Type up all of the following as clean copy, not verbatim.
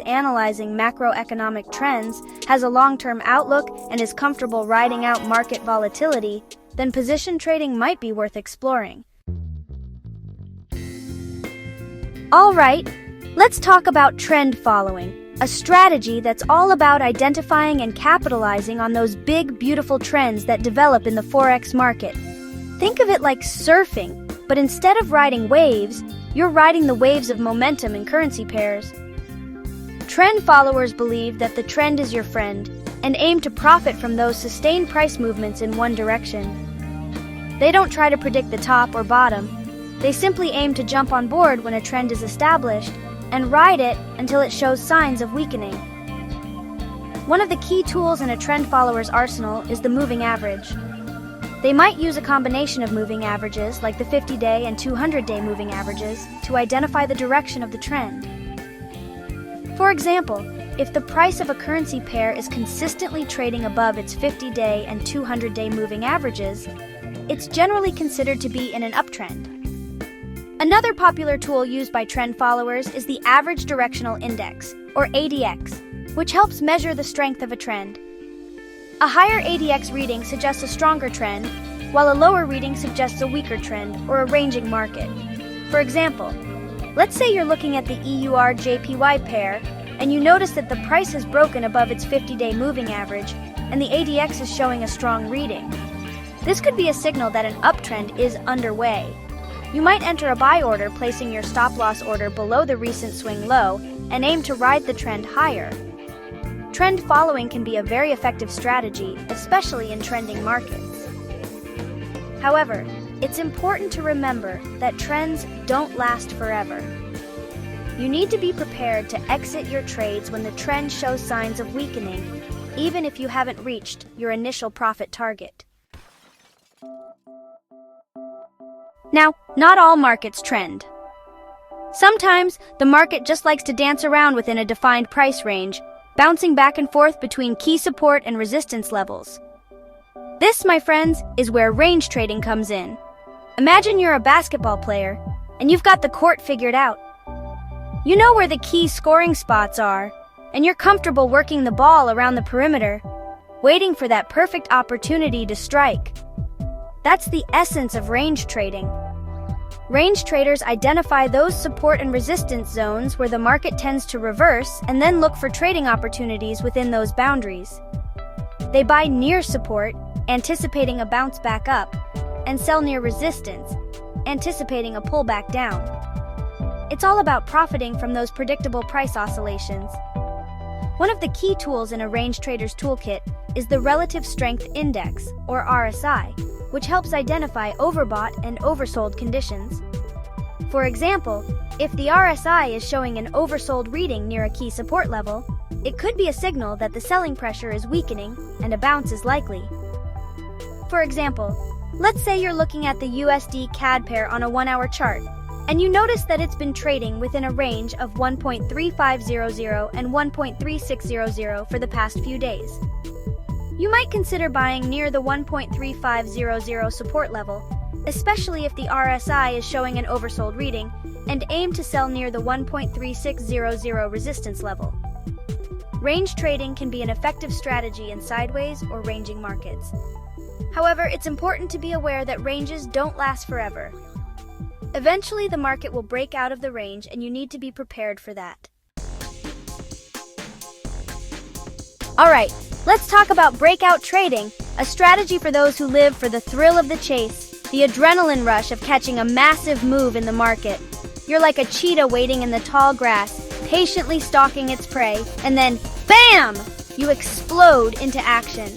analyzing macroeconomic trends, has a long-term outlook, and is comfortable riding out market volatility, then position trading might be worth exploring. All right, let's talk about trend following, a strategy that's all about identifying and capitalizing on those big, beautiful trends that develop in the Forex market. Think of it like surfing, but instead of riding waves, you're riding the waves of momentum in currency pairs. Trend followers believe that the trend is your friend and aim to profit from those sustained price movements in one direction. They don't try to predict the top or bottom. They simply aim to jump on board when a trend is established and ride it until it shows signs of weakening. One of the key tools in a trend follower's arsenal is the moving average. They might use a combination of moving averages, like the 50-day and 200-day moving averages, to identify the direction of the trend. For example, if the price of a currency pair is consistently trading above its 50-day and 200-day moving averages, it's generally considered to be in an uptrend. Another popular tool used by trend followers is the Average Directional Index, or ADX, which helps measure the strength of a trend. A higher ADX reading suggests a stronger trend, while a lower reading suggests a weaker trend or a ranging market. For example, let's say you're looking at the EUR-JPY pair, and you notice that the price has broken above its 50-day moving average, and the ADX is showing a strong reading. This could be a signal that an uptrend is underway. You might enter a buy order, placing your stop-loss order below the recent swing low, and aim to ride the trend higher. Trend following can be a very effective strategy, especially in trending markets. However, it's important to remember that trends don't last forever. You need to be prepared to exit your trades when the trend shows signs of weakening, even if you haven't reached your initial profit target. Now, not all markets trend. Sometimes, the market just likes to dance around within a defined price range, bouncing back and forth between key support and resistance levels. This, my friends, is where range trading comes in. Imagine you're a basketball player, and you've got the court figured out. You know where the key scoring spots are, and you're comfortable working the ball around the perimeter, waiting for that perfect opportunity to strike. That's the essence of range trading. Range traders identify those support and resistance zones where the market tends to reverse and then look for trading opportunities within those boundaries. They buy near support, anticipating a bounce back up, and sell near resistance, anticipating a pullback down. It's all about profiting from those predictable price oscillations. One of the key tools in a range trader's toolkit is the Relative Strength Index, or RSI, which helps identify overbought and oversold conditions. For example, if the RSI is showing an oversold reading near a key support level, it could be a signal that the selling pressure is weakening and a bounce is likely. For example, let's say you're looking at the USD CAD pair on a 1-hour chart, and you notice that it's been trading within a range of 1.3500 and 1.3600 for the past few days. You might consider buying near the 1.3500 support level, especially if the RSI is showing an oversold reading, and aim to sell near the 1.3600 resistance level. Range trading can be an effective strategy in sideways or ranging markets. However, it's important to be aware that ranges don't last forever. Eventually, the market will break out of the range, and you need to be prepared for that. All right, let's talk about breakout trading, a strategy for those who live for the thrill of the chase, the adrenaline rush of catching a massive move in the market. You're like a cheetah waiting in the tall grass, patiently stalking its prey, and then, BAM! You explode into action.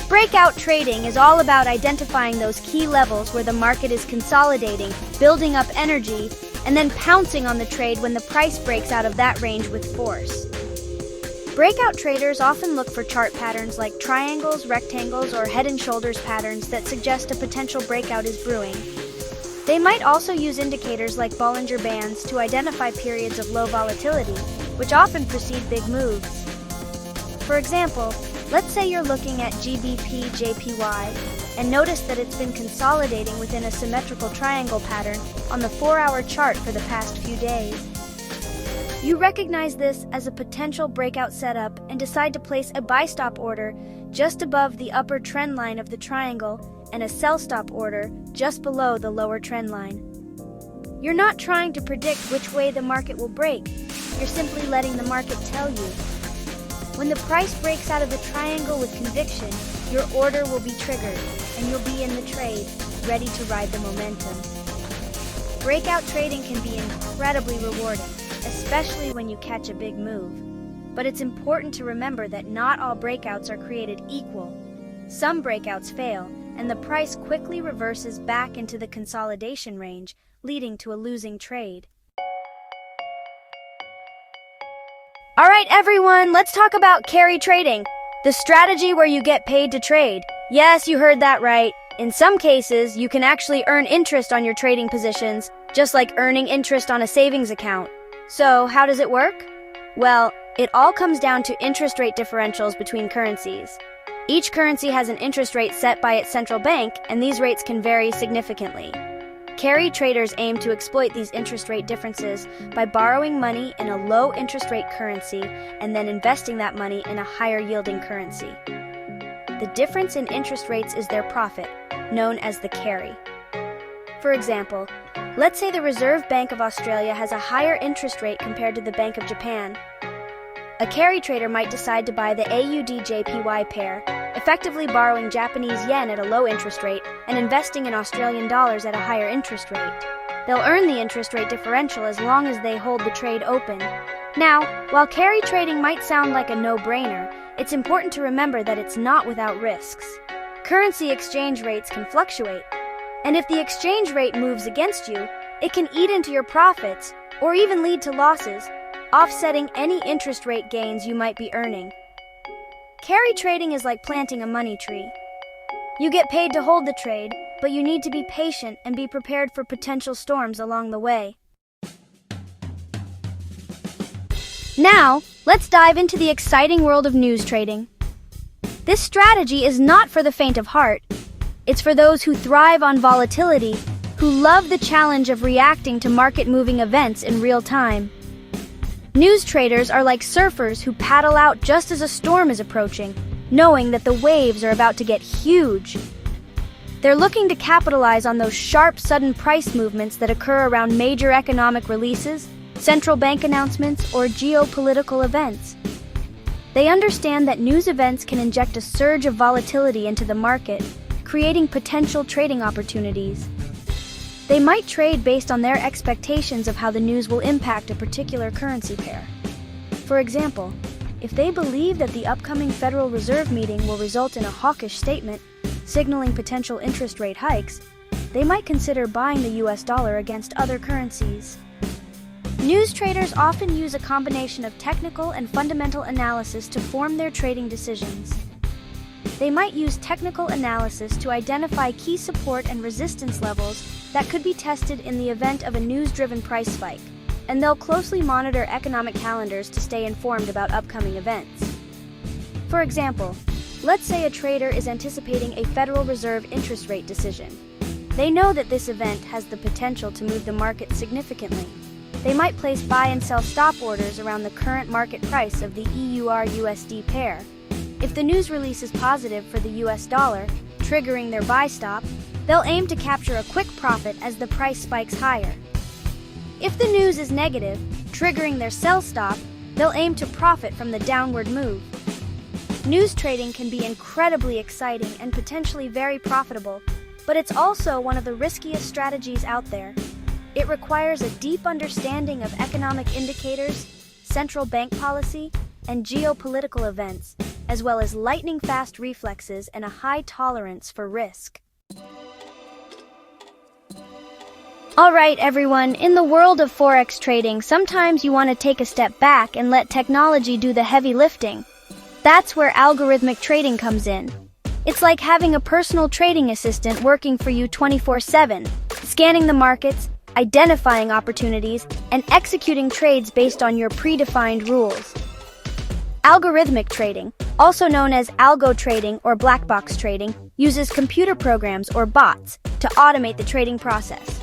Breakout trading is all about identifying those key levels where the market is consolidating, building up energy, and then pouncing on the trade when the price breaks out of that range with force. Breakout traders often look for chart patterns like triangles, rectangles, or head and shoulders patterns that suggest a potential breakout is brewing. They might also use indicators like Bollinger Bands to identify periods of low volatility, which often precede big moves. For example, let's say you're looking at GBP-JPY and notice that it's been consolidating within a symmetrical triangle pattern on the 4-hour chart for the past few days. You recognize this as a potential breakout setup and decide to place a buy stop order just above the upper trend line of the triangle and a sell stop order just below the lower trend line. You're not trying to predict which way the market will break. You're simply letting the market tell you. When the price breaks out of the triangle with conviction, your order will be triggered and you'll be in the trade, ready to ride the momentum. Breakout trading can be incredibly rewarding, especially when you catch a big move. But it's important to remember that not all breakouts are created equal. Some breakouts fail, and the price quickly reverses back into the consolidation range, leading to a losing trade. All right, everyone, let's talk about carry trading, the strategy where you get paid to trade. Yes, you heard that right. In some cases, you can actually earn interest on your trading positions, just like earning interest on a savings account. So, how does it work? Well, it all comes down to interest rate differentials between currencies. Each currency has an interest rate set by its central bank, and these rates can vary significantly. Carry traders aim to exploit these interest rate differences by borrowing money in a low interest rate currency and then investing that money in a higher yielding currency. The difference in interest rates is their profit, known as the carry. For example, let's say the Reserve Bank of Australia has a higher interest rate compared to the Bank of Japan. A carry trader might decide to buy the AUD-JPY pair, effectively borrowing Japanese yen at a low interest rate and investing in Australian dollars at a higher interest rate. They'll earn the interest rate differential as long as they hold the trade open. Now, while carry trading might sound like a no-brainer, it's important to remember that it's not without risks. Currency exchange rates can fluctuate, and if the exchange rate moves against you, it can eat into your profits or even lead to losses, offsetting any interest rate gains you might be earning. Carry trading is like planting a money tree. You get paid to hold the trade, but you need to be patient and be prepared for potential storms along the way. Now, let's dive into the exciting world of news trading. This strategy is not for the faint of heart. It's for those who thrive on volatility, who love the challenge of reacting to market-moving events in real time. News traders are like surfers who paddle out just as a storm is approaching, knowing that the waves are about to get huge. They're looking to capitalize on those sharp, sudden price movements that occur around major economic releases, central bank announcements, or geopolitical events. They understand that news events can inject a surge of volatility into the market, creating potential trading opportunities. They might trade based on their expectations of how the news will impact a particular currency pair. For example, if they believe that the upcoming Federal Reserve meeting will result in a hawkish statement, signaling potential interest rate hikes, they might consider buying the US dollar against other currencies. News traders often use a combination of technical and fundamental analysis to form their trading decisions. They might use technical analysis to identify key support and resistance levels that could be tested in the event of a news-driven price spike, and they'll closely monitor economic calendars to stay informed about upcoming events. For example, let's say a trader is anticipating a Federal Reserve interest rate decision. They know that this event has the potential to move the market significantly. They might place buy and sell stop orders around the current market price of the EUR-USD pair. If the news release is positive for the US dollar, triggering their buy stop, they'll aim to capture a quick profit as the price spikes higher. If the news is negative, triggering their sell stop, they'll aim to profit from the downward move. News trading can be incredibly exciting and potentially very profitable, but it's also one of the riskiest strategies out there. It requires a deep understanding of economic indicators, central bank policy, and geopolitical events, as well as lightning-fast reflexes and a high tolerance for risk. All right, everyone, in the world of Forex trading, sometimes you want to take a step back and let technology do the heavy lifting. That's where algorithmic trading comes in. It's like having a personal trading assistant working for you 24/7, scanning the markets, identifying opportunities, and executing trades based on your predefined rules. Algorithmic trading, also known as algo trading or black box trading, uses computer programs or bots to automate the trading process.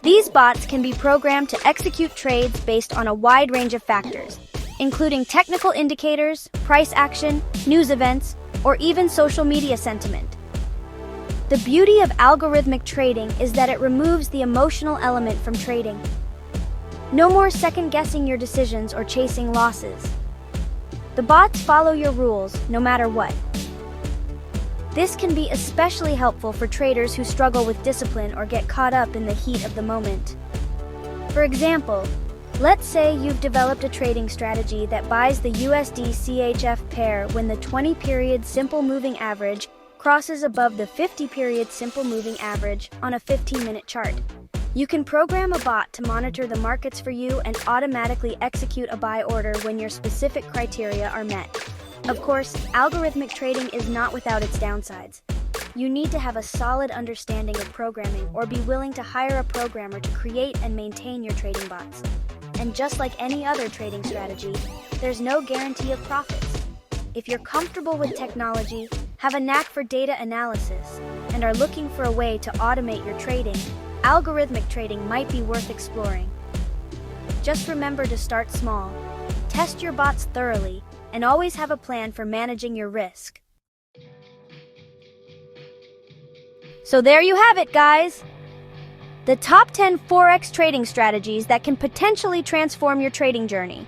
These bots can be programmed to execute trades based on a wide range of factors, including technical indicators, price action, news events, or even social media sentiment. The beauty of algorithmic trading is that it removes the emotional element from trading. No more second-guessing your decisions or chasing losses. The bots follow your rules, no matter what. This can be especially helpful for traders who struggle with discipline or get caught up in the heat of the moment. For example, let's say you've developed a trading strategy that buys the USD CHF pair when the 20-period simple moving average crosses above the 50-period simple moving average on a 15-minute chart. You can program a bot to monitor the markets for you and automatically execute a buy order when your specific criteria are met. Of course, algorithmic trading is not without its downsides. You need to have a solid understanding of programming or be willing to hire a programmer to create and maintain your trading bots. And just like any other trading strategy, there's no guarantee of profits. If you're comfortable with technology, have a knack for data analysis, and are looking for a way to automate your trading, algorithmic trading might be worth exploring. Just remember to start small, test your bots thoroughly, and always have a plan for managing your risk. So there you have it, guys! The top 10 Forex trading strategies that can potentially transform your trading journey.